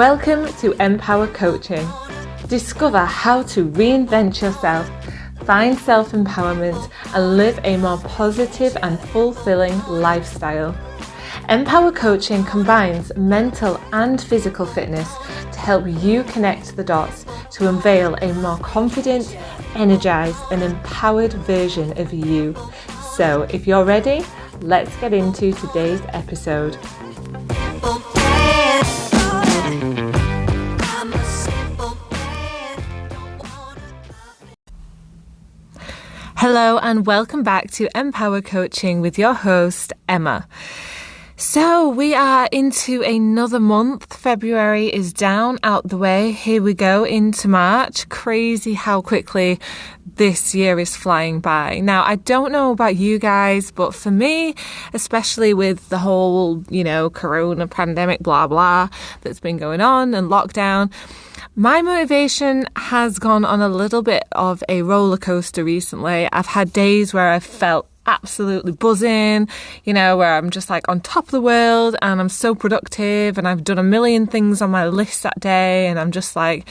Welcome to Em.Powercoaching. Discover how to reinvent yourself, find self-empowerment, and live a more positive and fulfilling lifestyle. Em.Powercoaching combines mental and physical fitness to help you connect the dots to unveil a more confident, energized, and empowered version of you. So, if you're ready, let's get into today's episode. Hello and welcome back to Em.Powercoaching with your host, Emma. So we are into another month. February is down, out the way. Here we go into March. Crazy how quickly this year is flying by. Now, I don't know about you guys, but for me, especially with the whole, corona pandemic, blah, blah, that's been going on and lockdown, my motivation has gone on a little bit of a roller coaster recently. I've had days where I've felt absolutely buzzing, where I'm just like on top of the world and I'm so productive and I've done a million things on my list that day and I'm just like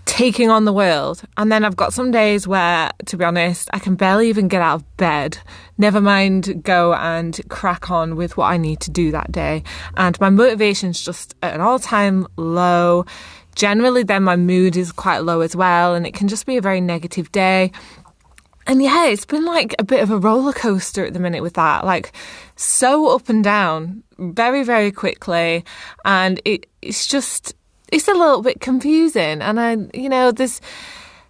taking on the world. And then I've got some days where, to be honest, I can barely even get out of bed, never mind go and crack on with what I need to do that day. And my motivation's just at an all-time low. Generally, then my mood is quite low as well, and it can just be a very negative day. And yeah, it's been like a bit of a roller coaster at the minute with that, like so up and down very, very quickly. And it's a little bit confusing. And there's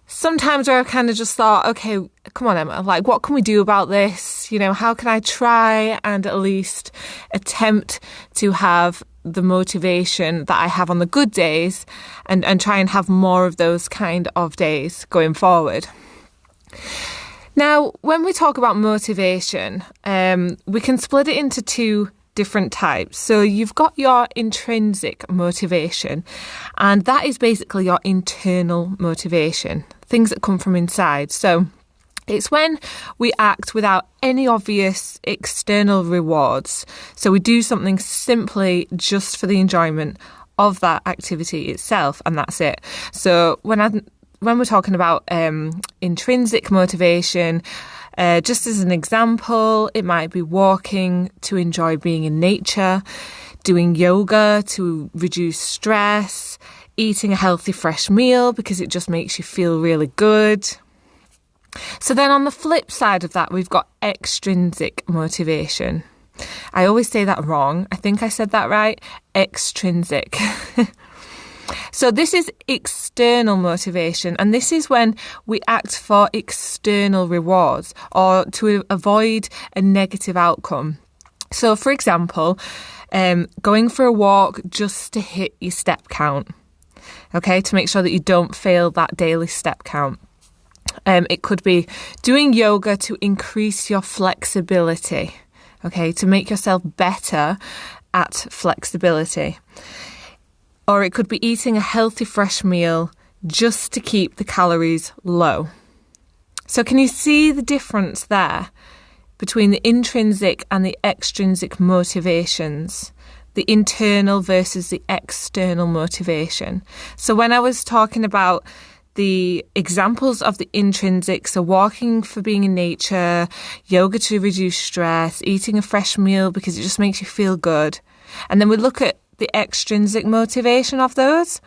sometimes where I've kind of just thought, okay, come on, Emma, like what can we do about this? How can I try and at least attempt to have the motivation that I have on the good days and try and have more of those kind of days going forward. Now, when we talk about motivation, we can split it into two different types. So you've got your intrinsic motivation, and that is basically your internal motivation, things that come from inside. So it's when we act without any obvious external rewards. So we do something simply just for the enjoyment of that activity itself, and that's it. So when we're talking about intrinsic motivation, just as an example, it might be walking to enjoy being in nature, doing yoga to reduce stress, eating a healthy fresh meal because it just makes you feel really good. So then on the flip side of that, we've got extrinsic motivation. I always say that wrong. I think I said that right. Extrinsic. So this is external motivation, and this is when we act for external rewards or to avoid a negative outcome. So for example, going for a walk just to hit your step count, okay, to make sure that you don't fail that daily step count. It could be doing yoga to increase your flexibility, okay, to make yourself better at flexibility. Or it could be eating a healthy fresh meal just to keep the calories low. So can you see the difference there between the intrinsic and the extrinsic motivations? The internal versus the external motivation. So when I was talking about the examples of the intrinsic, so walking for being in nature, yoga to reduce stress, eating a fresh meal because it just makes you feel good. And then we look at the extrinsic motivation of those,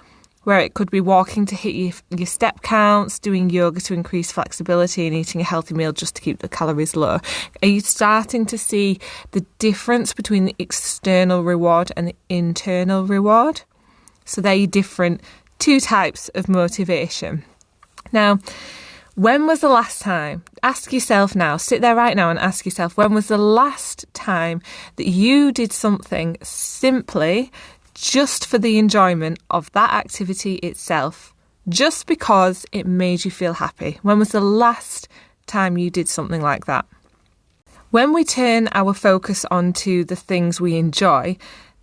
where it could be walking to hit your step counts, doing yoga to increase flexibility, and eating a healthy meal just to keep the calories low. Are you starting to see the difference between the external reward and the internal reward? So they're your different two types of motivation. Now, when was the last time? Ask yourself now, sit there right now and ask yourself, when was the last time that you did something simply just for the enjoyment of that activity itself, just because it made you feel happy? When was the last time you did something like that? When we turn our focus onto the things we enjoy,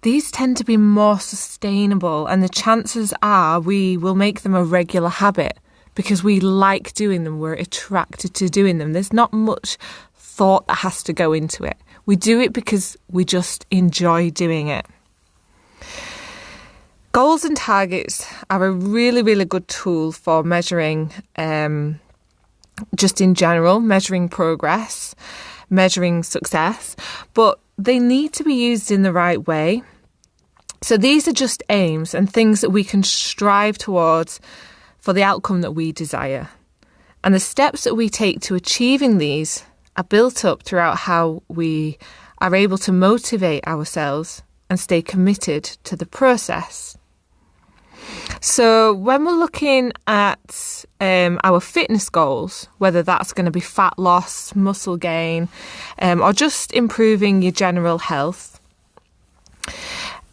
these tend to be more sustainable, and the chances are we will make them a regular habit because we like doing them, we're attracted to doing them. There's not much thought that has to go into it. We do it because we just enjoy doing it. Goals and targets are a really, really good tool for measuring, just in general, measuring progress, measuring success, but they need to be used in the right way. So these are just aims and things that we can strive towards for the outcome that we desire. And the steps that we take to achieving these are built up throughout how we are able to motivate ourselves and stay committed to the process. So when we're looking at our fitness goals, whether that's going to be fat loss, muscle gain, or just improving your general health,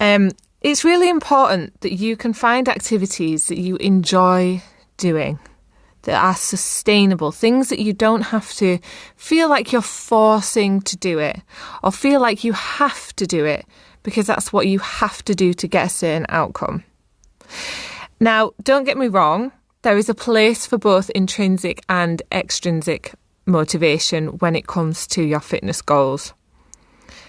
it's really important that you can find activities that you enjoy doing, that are sustainable, things that you don't have to feel like you're forcing to do it or feel like you have to do it because that's what you have to do to get a certain outcome. Now, don't get me wrong, there is a place for both intrinsic and extrinsic motivation when it comes to your fitness goals.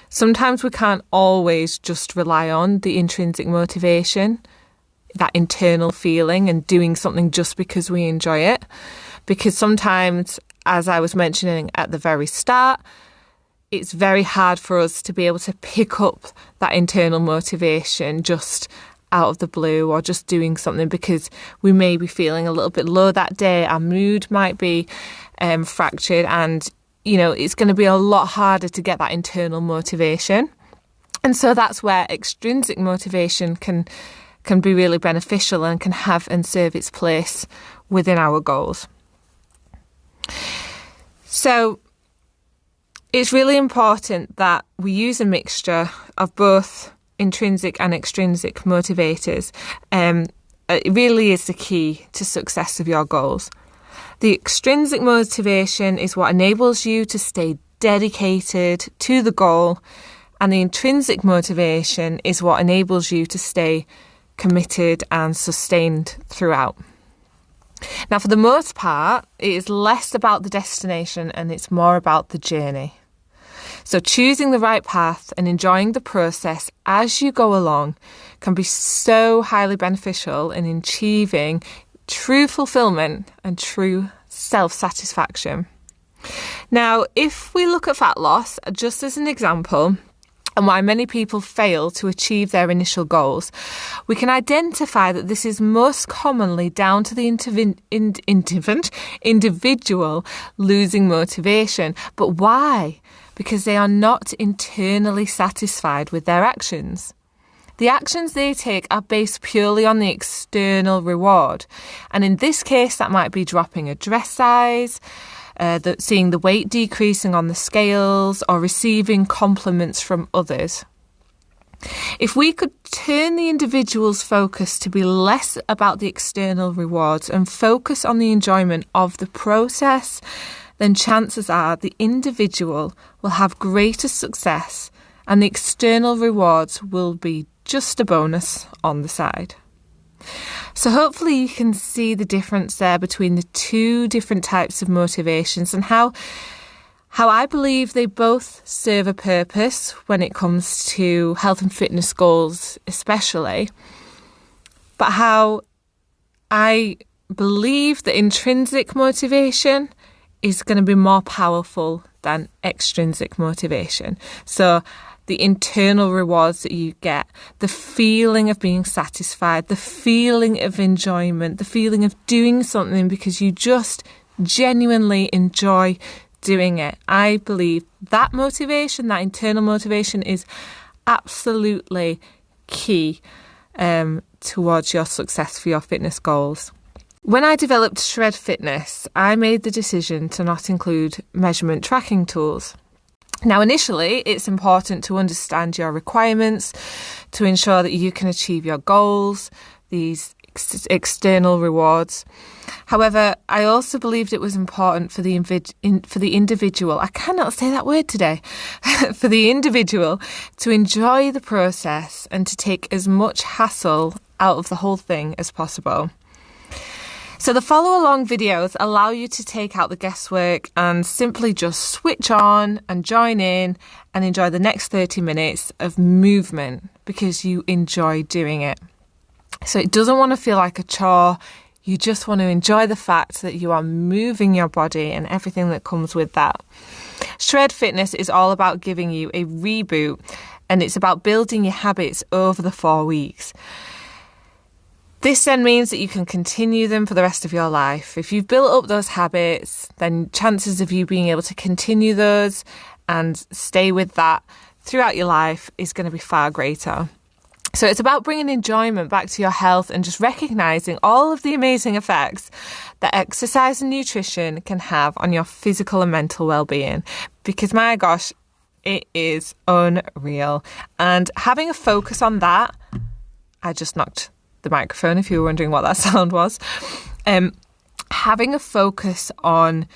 Sometimes we can't always just rely on the intrinsic motivation, that internal feeling and doing something just because we enjoy it. Because sometimes, as I was mentioning at the very start, it's very hard for us to be able to pick up that internal motivation just out of the blue or just doing something because we may be feeling a little bit low that day. Our mood might be fractured and, it's going to be a lot harder to get that internal motivation. And so that's where extrinsic motivation can be really beneficial and can have and serve its place within our goals. So it's really important that we use a mixture of both intrinsic and extrinsic motivators. It really is the key to success of your goals. The extrinsic motivation is what enables you to stay dedicated to the goal, and the intrinsic motivation is what enables you to stay committed and sustained throughout. Now, for the most part, it is less about the destination and it's more about the journey. So choosing the right path and enjoying the process as you go along can be so highly beneficial in achieving true fulfillment and true self-satisfaction. Now, if we look at fat loss, just as an example, and why many people fail to achieve their initial goals, we can identify that this is most commonly down to the individual losing motivation. But why? Because they are not internally satisfied with their actions. The actions they take are based purely on the external reward. And in this case, that might be dropping a dress size, seeing the weight decreasing on the scales, or receiving compliments from others. If we could turn the individual's focus to be less about the external rewards and focus on the enjoyment of the process, then chances are the individual will have greater success and the external rewards will be just a bonus on the side. So hopefully you can see the difference there between the two different types of motivations and how I believe they both serve a purpose when it comes to health and fitness goals especially, but how I believe that intrinsic motivation is going to be more powerful than extrinsic motivation. So the internal rewards that you get, the feeling of being satisfied, the feeling of enjoyment, the feeling of doing something because you just genuinely enjoy doing it. I believe that motivation, that internal motivation is absolutely key towards your success for your fitness goals. When I developed Shred Fitness, I made the decision to not include measurement tracking tools. Now, initially, it's important to understand your requirements to ensure that you can achieve your goals, these external rewards. However, I also believed it was important for the individual, I cannot say that word today, for the individual to enjoy the process and to take as much hassle out of the whole thing as possible. So the follow-along videos allow you to take out the guesswork and simply just switch on and join in and enjoy the next 30 minutes of movement because you enjoy doing it. So it doesn't want to feel like a chore. You just want to enjoy the fact that you are moving your body and everything that comes with that. Shred Fitness is all about giving you a reboot, and it's about building your habits over the 4 weeks. This then means that you can continue them for the rest of your life. If you've built up those habits, then chances of you being able to continue those and stay with that throughout your life is going to be far greater. So it's about bringing enjoyment back to your health and just recognising all of the amazing effects that exercise and nutrition can have on your physical and mental well-being. Because my gosh, it is unreal. And having a focus on that, I just knocked the microphone if you were wondering what that sound was. Having a focus on,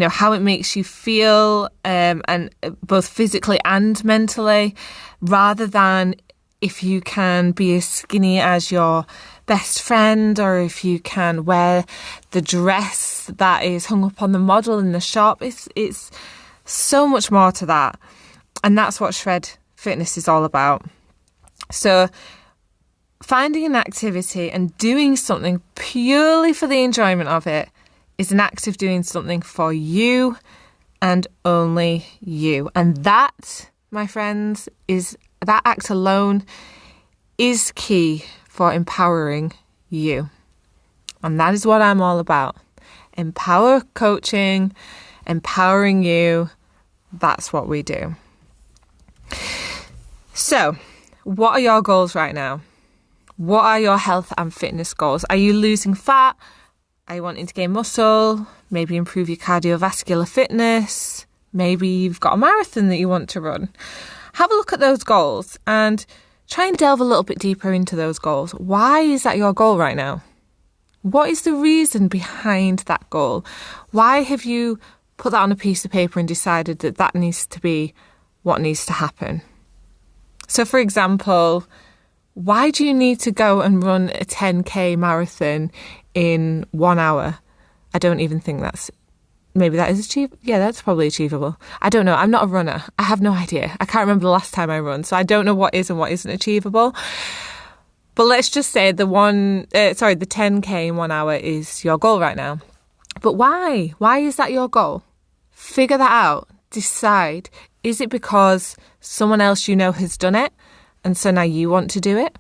how it makes you feel, and both physically and mentally, rather than if you can be as skinny as your best friend, or if you can wear the dress that is hung up on the model in the shop. It's so much more to that. And that's what Shred Fitness is all about. So finding an activity and doing something purely for the enjoyment of it is an act of doing something for you and only you. And that, my friends, that act alone is key for empowering you. And that is what I'm all about. Empower coaching, empowering you. That's what we do. So, what are your goals right now? What are your health and fitness goals? Are you losing fat? Are you wanting to gain muscle? Maybe improve your cardiovascular fitness? Maybe you've got a marathon that you want to run. Have a look at those goals and try and delve a little bit deeper into those goals. Why is that your goal right now? What is the reason behind that goal? Why have you put that on a piece of paper and decided that that needs to be what needs to happen? So, for example, why do you need to go and run a 10k marathon in 1 hour? I don't even think maybe that is achievable. Yeah, that's probably achievable. I don't know. I'm not a runner. I have no idea. I can't remember the last time I run, so I don't know what is and what isn't achievable. But let's just say the 10k in 1 hour is your goal right now. But why? Why is that your goal? Figure that out. Decide. Is it because someone else has done it, and so now you want to do it?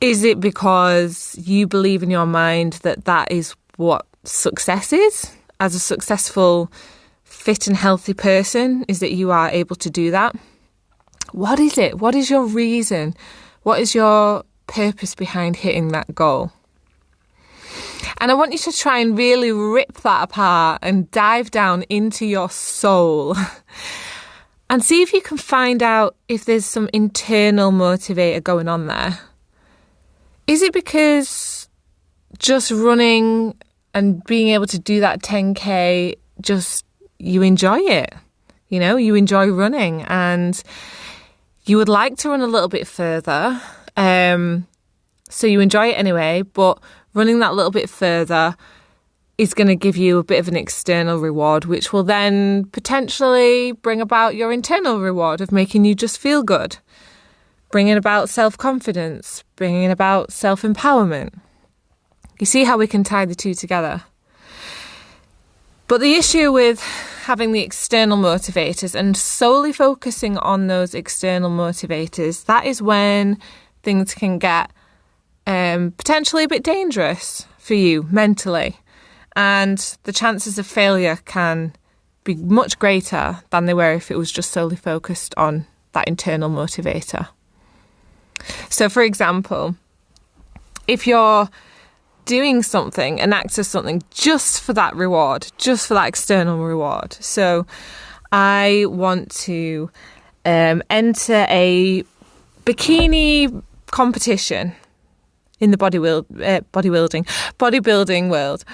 Is it because you believe in your mind that that is what success is? As a successful, fit and healthy person, is that you are able to do that? What is it? What is your reason? What is your purpose behind hitting that goal? And I want you to try and really rip that apart and dive down into your soul and see if you can find out if there's some internal motivator going on there. Is it because just running and being able to do that 10k, you enjoy it? You enjoy running and you would like to run a little bit further. So you enjoy it anyway, but running that little bit further is going to give you a bit of an external reward, which will then potentially bring about your internal reward of making you just feel good, bringing about self-confidence, bringing about self-empowerment. You see how we can tie the two together? But the issue with having the external motivators and solely focusing on those external motivators, that is when things can get potentially a bit dangerous for you mentally. And the chances of failure can be much greater than they were if it was just solely focused on that internal motivator. So, for example, if you're doing something, an act of something just for that reward, just for that external reward. So I want to enter a bikini competition in the bodybuilding world.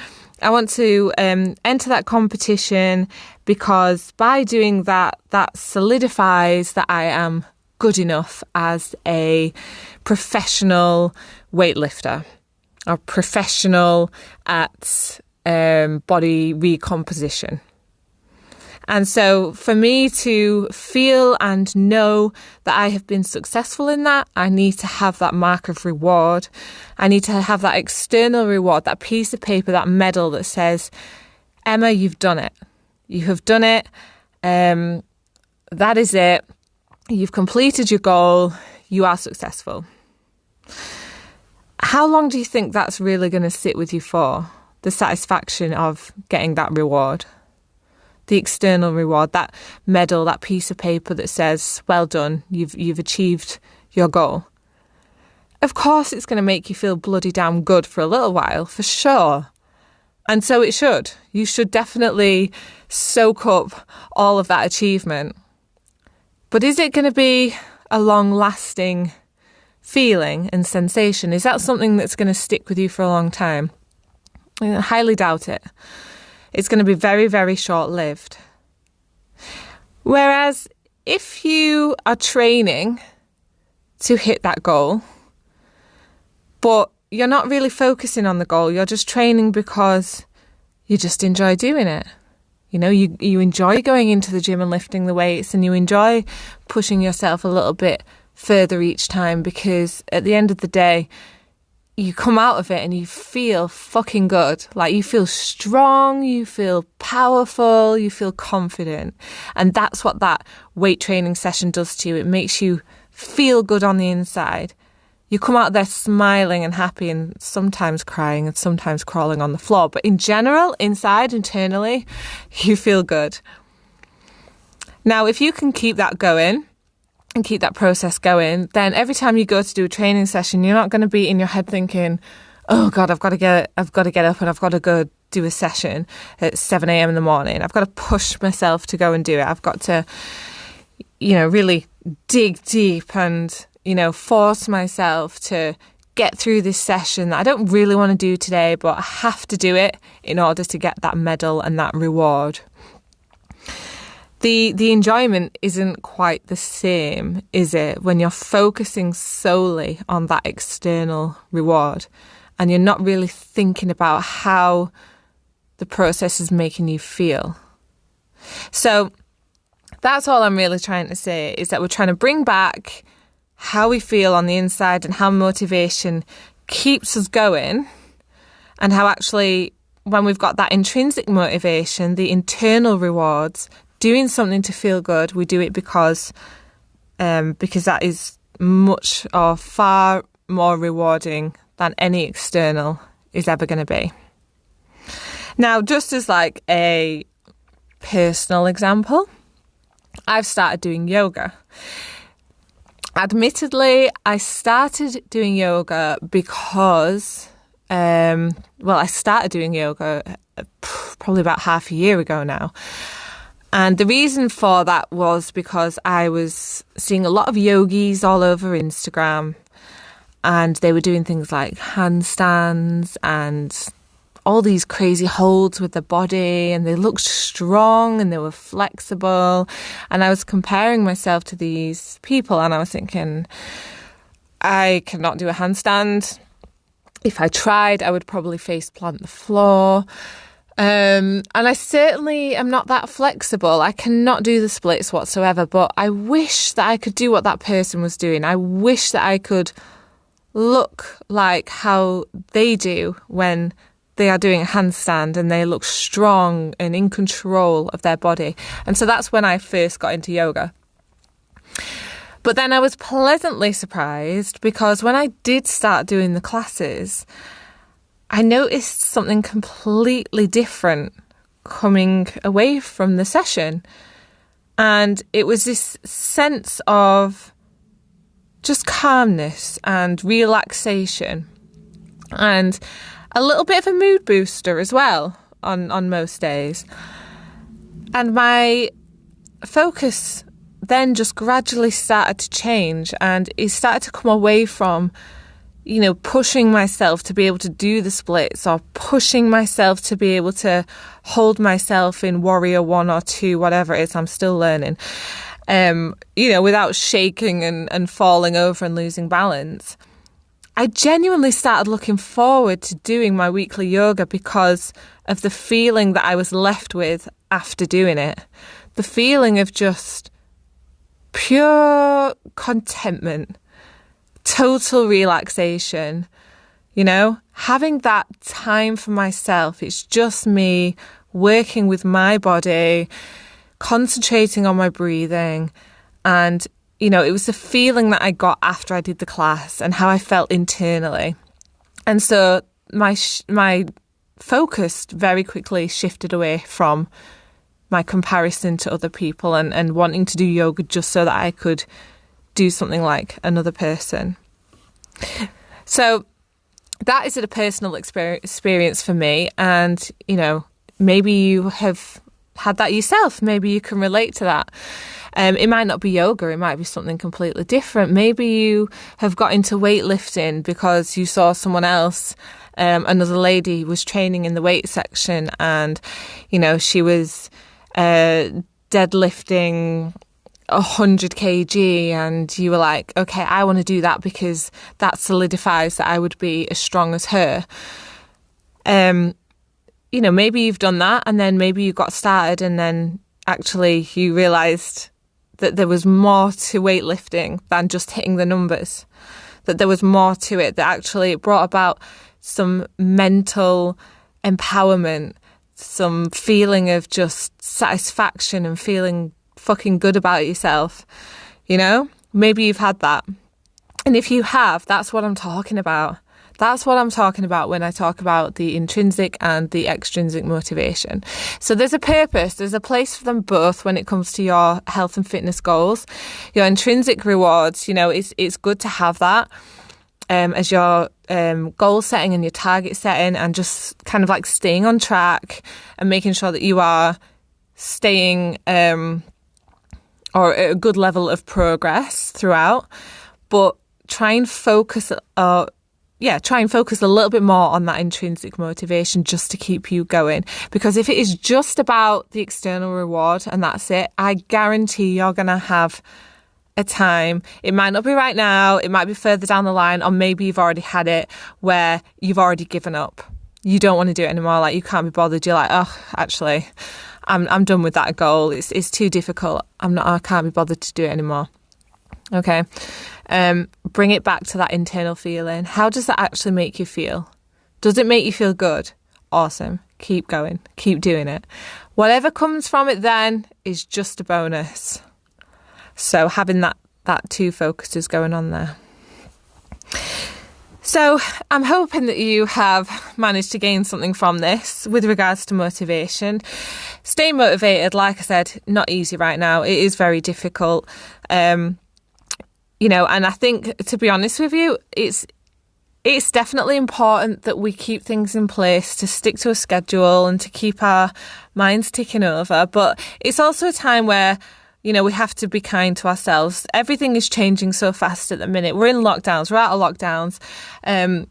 I want to enter that competition because by doing that, that solidifies that I am good enough as a professional weightlifter or professional at body recomposition. And so for me to feel and know that I have been successful in that, I need to have that mark of reward. I need to have that external reward, that piece of paper, that medal that says, Emma, you've done it. You have done it. That is it. You've completed your goal. You are successful. How long do you think that's really going to sit with you for? The satisfaction of getting that reward, the external reward, that medal, that piece of paper that says, well done, you've achieved your goal. Of course, it's going to make you feel bloody damn good for a little while, for sure. And so it should. You should definitely soak up all of that achievement. But is it going to be a long-lasting feeling and sensation? Is that something that's going to stick with you for a long time? I highly doubt it. It's going to be very, very short-lived. Whereas if you are training to hit that goal, but you're not really focusing on the goal, you're just training because you just enjoy doing it. You know, you enjoy going into the gym and lifting the weights, and you enjoy pushing yourself a little bit further each time, because at the end of the day, you come out of it and you feel fucking good. Like, you feel strong, you feel powerful, you feel confident. And that's what that weight training session does to you. It makes you feel good on the inside. You come out there smiling and happy, and sometimes crying and sometimes crawling on the floor. But in general, inside, internally, you feel good. Now, if you can keep that going and keep that process going, then every time you go to do a training session, you're not going to be in your head thinking, oh God, I've got to get up and I've got to go do a session at 7 a.m. in the morning. I've got to push myself to go and do it. I've got to, really dig deep and, force myself to get through this session that I don't really want to do today, but I have to do it in order to get that medal and that reward. The enjoyment isn't quite the same, is it, when you're focusing solely on that external reward and you're not really thinking about how the process is making you feel. So that's all I'm really trying to say, is that we're trying to bring back how we feel on the inside and how motivation keeps us going, and how actually when we've got that intrinsic motivation, the internal rewards, doing something to feel good, we do it because that is much or far more rewarding than any external is ever going to be. Now, just as like a personal example, I've started doing yoga. Admittedly, I started doing yoga because, I started doing yoga probably about half a year ago now. And the reason for that was because I was seeing a lot of yogis all over Instagram, and they were doing things like handstands and all these crazy holds with the body, and they looked strong and they were flexible. And I was comparing myself to these people, and I was thinking, I cannot do a handstand. If I tried, I would probably face plant the floor. And I certainly am not that flexible. I cannot do the splits whatsoever, but I wish that I could do what that person was doing. I wish that I could look like how they do when they are doing a handstand, and they look strong and in control of their body. And so that's when I first got into yoga. But then I was pleasantly surprised, because when I did start doing the classes, I noticed something completely different coming away from the session. And it was this sense of just calmness and relaxation, and a little bit of a mood booster as well on most days. And my focus then just gradually started to change, and it started to come away from, pushing myself to be able to do the splits, or pushing myself to be able to hold myself in warrior 1 or 2, whatever it is, I'm still learning, without shaking and falling over and losing balance. I genuinely started looking forward to doing my weekly yoga because of the feeling that I was left with after doing it. The feeling of just pure contentment, total relaxation, having that time for myself. It's just me working with my body, concentrating on my breathing. And, it was the feeling that I got after I did the class and how I felt internally. And so my focus very quickly shifted away from my comparison to other people and wanting to do yoga just so that I could do something like another person. So that is a personal experience for me. And, maybe you have had that yourself. Maybe you can relate to that. It might not be yoga. It might be something completely different. Maybe you have got into weightlifting because you saw someone else, another lady was training in the weight section and, she was deadlifting 100 kg and you were like, okay, I want to do that because that solidifies that I would be as strong as her. Maybe you've done that and then maybe you got started and then actually you realised that there was more to weightlifting than just hitting the numbers, that there was more to it, that actually it brought about some mental empowerment, some feeling of just satisfaction and feeling fucking good about yourself. Maybe you've had that. And if you have, that's what I'm talking about. That's what I'm talking about when I talk about the intrinsic and the extrinsic motivation. So there's a purpose, there's a place for them both when it comes to your health and fitness goals. Your intrinsic rewards, it's good to have that as your goal setting and your target setting and just kind of like staying on track and making sure that you are staying or at a good level of progress throughout. But try and focus a little bit more on that intrinsic motivation just to keep you going. Because if it is just about the external reward and that's it, I guarantee you're going to have a time. It might not be right now. It might be further down the line, or maybe you've already had it where you've already given up. You don't want to do it anymore. Like you can't be bothered. You're like, oh, actually, I'm done with that goal. It's too difficult. I can't be bothered to do it anymore. Okay. Bring it back to that internal feeling. How does that actually make you feel? Does it make you feel good? Awesome. Keep going. Keep doing it. Whatever comes from it then is just a bonus. So having that two focuses going on there. So I'm hoping that you have managed to gain something from this with regards to motivation. Stay motivated, like I said, not easy right now. It is very difficult. And I think, to be honest with you, it's definitely important that we keep things in place, to stick to a schedule and to keep our minds ticking over. But it's also a time where, we have to be kind to ourselves. Everything is changing so fast at the minute. We're in lockdowns. We're out of lockdowns.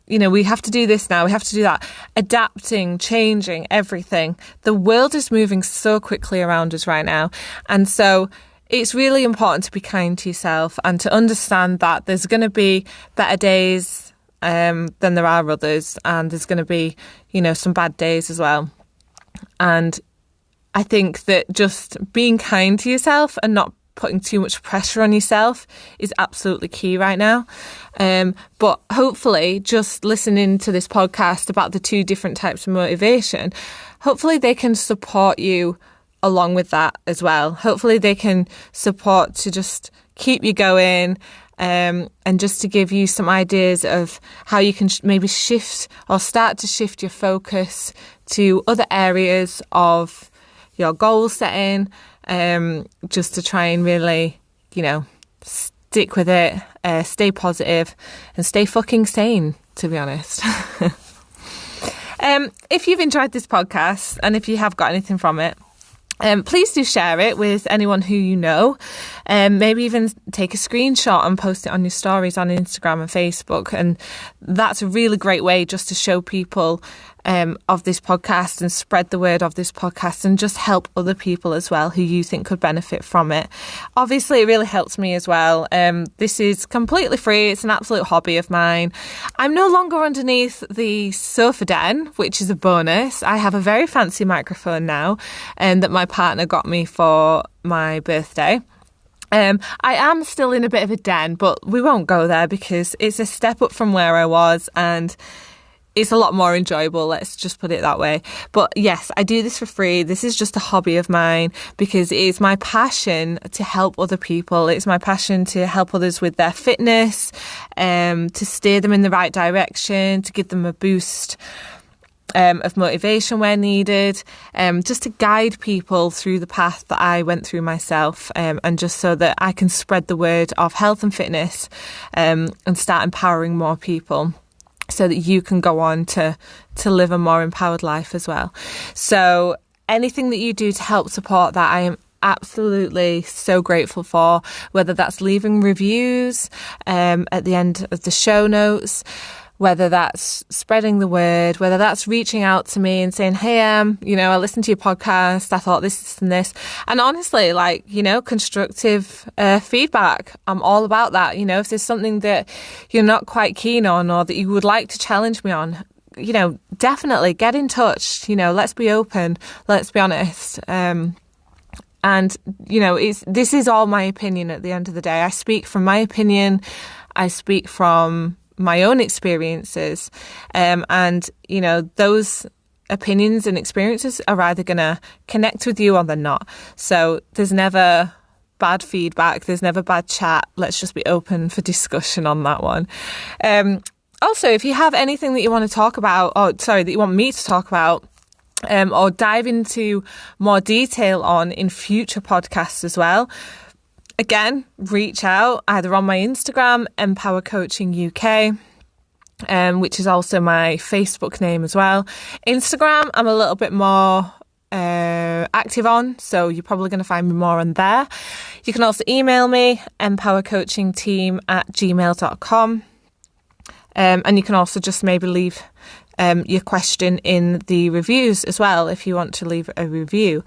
We have to do this now. We have to do that. Adapting, changing, everything. The world is moving so quickly around us right now. And so it's really important to be kind to yourself and to understand that there's going to be better days than there are others. And there's going to be, some bad days as well. And I think that just being kind to yourself and not putting too much pressure on yourself is absolutely key right now. But hopefully just listening to this podcast about the two different types of motivation, hopefully they can support you along with that as well. Hopefully they can support to just keep you going and just to give you some ideas of how you can maybe shift or start to shift your focus to other areas of your goal setting, just to try and really, stick with it, stay positive and stay fucking sane, to be honest. If you've enjoyed this podcast and if you have got anything from it, please do share it with anyone who you know. Maybe even take a screenshot and post it on your stories on Instagram and Facebook. And that's a really great way just to show people of this podcast and spread the word of this podcast and just help other people as well who you think could benefit from it. Obviously, it really helps me as well. This is completely free. It's an absolute hobby of mine. I'm no longer underneath the sofa den, which is a bonus. I have a very fancy microphone now that my partner got me for my birthday. I am still in a bit of a den, but we won't go there because it's a step up from where I was and it's a lot more enjoyable, let's just put it that way. But yes, I do this for free. This is just a hobby of mine because it is my passion to help other people. It's my passion to help others with their fitness, to steer them in the right direction, to give them a boost of motivation where needed, just to guide people through the path that I went through myself, and just so that I can spread the word of health and fitness and start empowering more people so that you can go on to live a more empowered life as well. So anything that you do to help support that, I am absolutely so grateful for, whether that's leaving reviews at the end of the show notes, whether that's spreading the word, whether that's reaching out to me and saying, hey, I listened to your podcast, I thought this and this. And honestly, constructive feedback, I'm all about that. If there's something that you're not quite keen on or that you would like to challenge me on, definitely get in touch. Let's be open, let's be honest. This is all my opinion at the end of the day. I speak from my opinion. I speak from my own experiences, and those opinions and experiences are either going to connect with you or they're not. So there's never bad feedback, there's never bad chat. Let's just be open for discussion on that one. Also, if you have anything that you want to talk about, that you want me to talk about, or dive into more detail on in future podcasts as well, again, reach out either on my Instagram, Em.Powercoaching UK, which is also my Facebook name as well. Instagram, I'm a little bit more active on, so you're probably going to find me more on there. You can also email me, empowercoachingteam@gmail.com. And you can also just maybe leave your question in the reviews as well if you want to leave a review,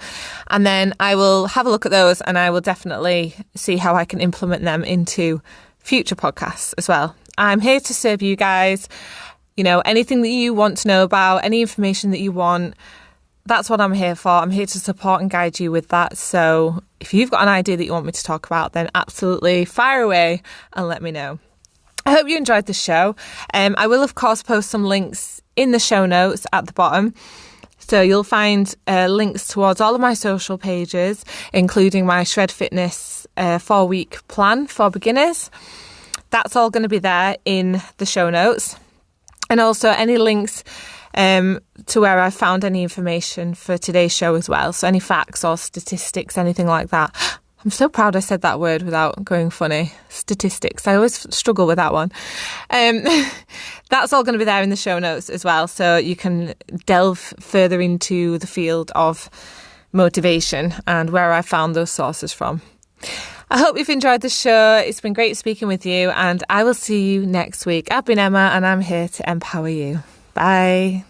and then I will have a look at those and I will definitely see how I can implement them into future podcasts as well. I'm here to serve you guys. Anything that you want to know about, any information that you want, that's what I'm here for. I'm here to support and guide you with that. So if you've got an idea that you want me to talk about, then absolutely fire away and let me know. I hope you enjoyed the show. I will, of course, post some links in the show notes at the bottom. So you'll find links towards all of my social pages, including my Shred Fitness 4-week plan for beginners. That's all going to be there in the show notes. And also any links to where I found any information for today's show as well. So any facts or statistics, anything like that. I'm so proud I said that word without going funny. Statistics. I always struggle with that one. That's all going to be there in the show notes as well. So you can delve further into the field of motivation and where I found those sources from. I hope you've enjoyed the show. It's been great speaking with you, and I will see you next week. I've been Emma, and I'm here to empower you. Bye.